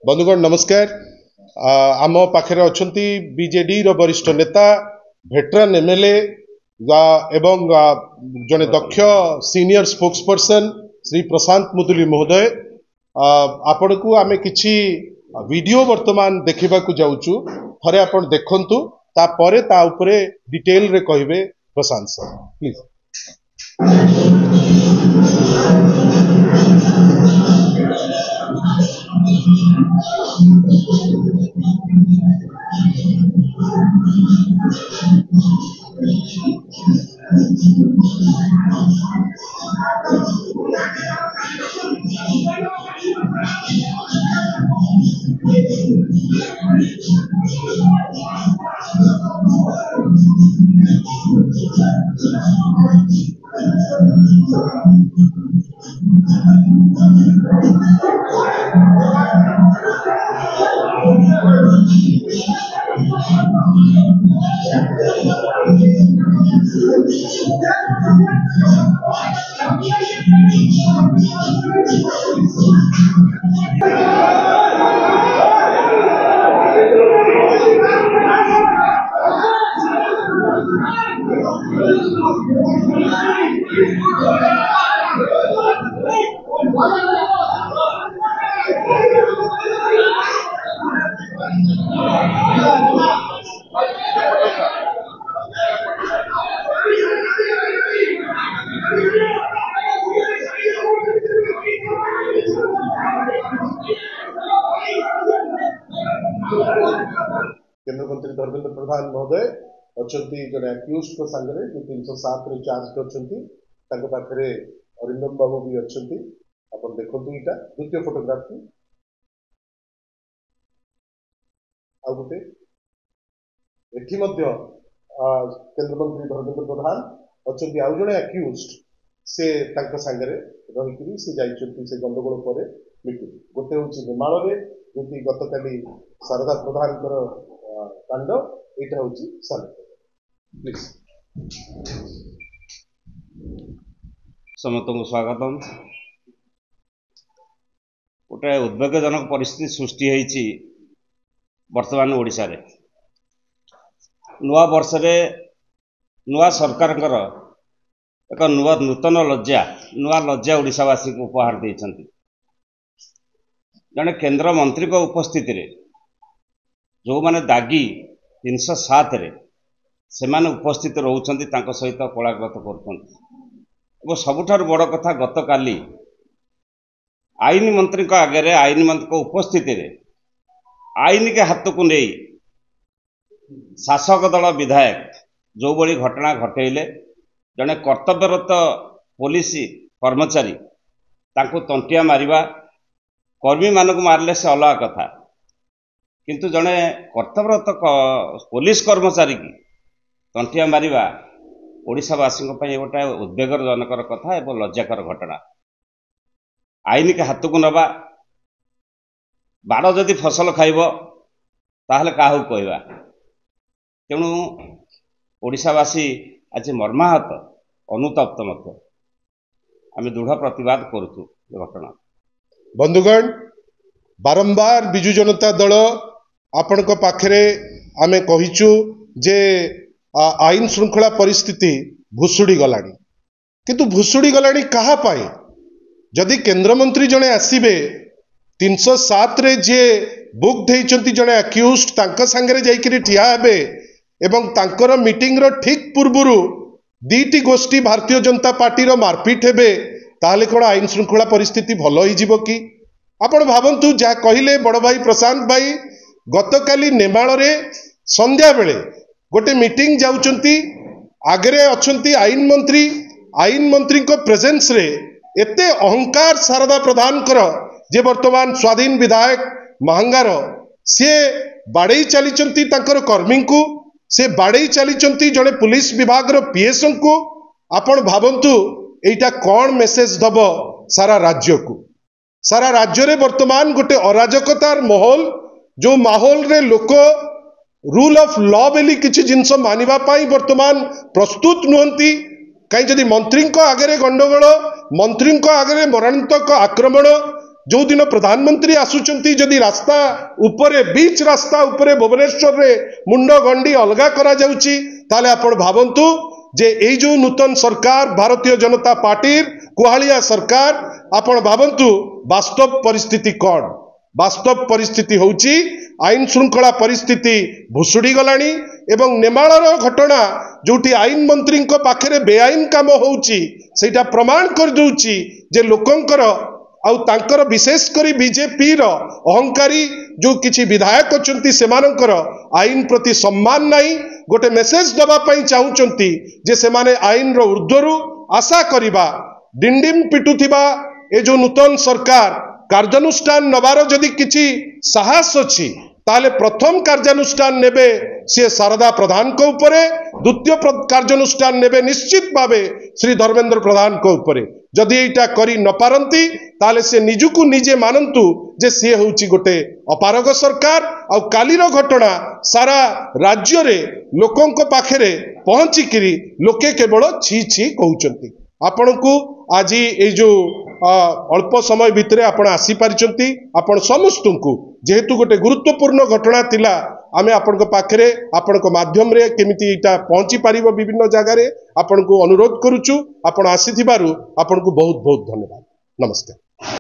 बंधुगण नमस्कार। आम पाखे अच्छा बीजेडी वरिष्ठ नेता भेटरान एमएलए एवं जड़े दक्ष सीनियर स्पोक्स पर्सन श्री प्रशांत मुदुली महोदय आपण को आमे किछि वीडियो वर्तमान देखा जाऊँ थरे आपण देखंतु तापरे ता उपरे डिटेल रे कहिबे प्रशांत सर प्लीज। केंद्र मंत्री धर्मेंद्र प्रधान महोदय अच्छा जड़े अक्यूज सांगे जो 307 रे चार्ज कर पाखे अरिंदम बाबू भी अच्छा आप देखो यहाँ द्वितीय फोटोग्राफ की आ गोटे एठी केंद्र मंत्री धर्मेंद्र प्रधान अच्छा आउ जड़े अक्यूज से सांगे रही से जाइए से गंडगोल पर मीटिंग गोटे हूँ निमाल जो गत काली शारदा प्रधान कांड यहाँ हूँ प्लीज समस्त को स्वागतम। गोटे उद्वेगजनक परिस्थिति सृष्टि होती वर्तमान ओडिशा रे नुआ वर्ष नुआ सरकार एक नूतन नुआ लज्जा ओडिशावासी को उपहार देइछंती। जड़े केंद्र मंत्री को उपस्थिति रे जो माने दागी 307 रे से माने उपस्थित रहउछंती तांको सहित कोलाग्रत करुछंती। सबुठार बड़ कथा गत काली आईन मंत्री को आगे रे आईन मंत्री को उपस्थिति रे आईन के हाथ को नहीं शासक दल विधायक जो बड़ी घटना घटेले जड़े कर्तव्यरत पुलिस कर्मचारी तांको तंटिया मारिबा कर्मी मानक मारले से अलग कथा किंतु जड़े कर्तव्यरत पुलिस कर्मचारी की तंटिया मारिबा ओडिशावासी गोटे उद्वेगजनकर कथा एवं लज्जाकर घटना। आईन के हाथ को नवा बाड़ जदि फसल खाइब ताहले काहू कहवा तेणु ओडिशावासी आज मर्माहत अनुतप्त मत आम दृढ़ प्रतिवाद करुचु घटना। बंधुगण बारंबार बिजु जनता दल आपण पाखे आमे कहिचु जे आईन श्रृंखला परिस्थिति भुसुड़ी गलानी किंतु भुसुड़ी गलानी कहा पाए जदि केंद्र मंत्री जड़े आसबे 307 रे जे बुक देइचंती जड़े अक्यूज तांका संगे जाइकरी ठिया हेबे एवं तांकर मीटिंग रो ठीक पूर्वरु दीटी गोष्ठी भारतीय जनता पार्टी रो मारपीट हेबे ताहले कोन आईन श्रृंखला परिस्थिति भल होई जिवो कि आपण भावंतु जा कहिले बड़ भाई प्रशांत भाई गतकाली नेमाल रे संध्या बेले गोटे मीटिंग जाउचंती आगरे अछंती आईन मंत्री को प्रेजेंस रे एते अहंकार शारदा प्रधान कर जे वर्तमान स्वाधीन विधायक महंगार से बाड़े चली कर्मी को से बाड़े चली जड़े पुलिस विभाग रो पीएस को आपण भावंतु एटा कौन मेसेज दब सारा राज्य को। सारा राज्य रे वर्तमान गोटे अराजकतार माहौल जो माहौल रे लोक रूल ऑफ लॉ बेली किछि जिनस मानिबा पाई वर्तमान प्रस्तुत नुहंती कहीं जदि मंत्री आगे गंडगोल मंत्री आगे मरणात्मक आक्रमण जो दिन प्रधानमंत्री आसुचंती जदि रास्ता उपरे बीच रास्ता उपरे भुवनेश्वर रे मुंड गंडी अलगा करा जाउची ताले आपण भावंतु जे एई जो नूतन सरकार भारतीय जनता पार्टी कुहालिया सरकार आपण भावंतु वास्तव परिस्थिति कौन वास्तव परिस्थिति होउची आईन श्रृंखला परिस्थिति भुसुड़ी गलानी एवं नेमाळर घटना जोटी आईन मंत्री पाखरे बेआईन काम होउची सेटा प्रमाण कर दउची जे लोकंकर आउ तांकर विशेष करी बीजेपी रो अहंकारी जो किछि विधायक अछंती सेमानकर आईन प्रति सम्मान नाही गोटे मेसेज दबा पई चाहुचंती जे सेमाने आईन रो ऊर्ध्वरु आशा करिबा डिंडिम पिटुथिबा ए जो नूतन सरकार कार्यानुष्ठान नबार जदि किछि साहस अछि ताले प्रथम कार्यानुष्ठान नेबे से शारदा प्रधान को उपरे द्वितीय कार्यानुष्ठान नेबे निश्चित भावे श्री धर्मेंद्र प्रधान को उपरे जदि एटा करी न पारंती ताले से निजुकु निजे मानंतु जे सी होउची गोटे अपारग सरकार आ कालीर घटना सारा राज्य रे लोकंक पाखरे पहुंची किरी लोके केवल छी छी कहउचंती आपनकु आज ए जो अल्प समय भितर आपण आसी पारिचंती आपण समस्तंकु जेहेतु गोटे गुरुत्वपूर्ण घटना तिला आमे आपनक पाखरे आपनक माध्यम रे केमिति इटा पहुंची पारिबो विभिन्न जगह रे आपनकु अनुरोध करूचु आपण आसीथिबारु आपनकु बहुत बहुत धन्यवाद नमस्कार।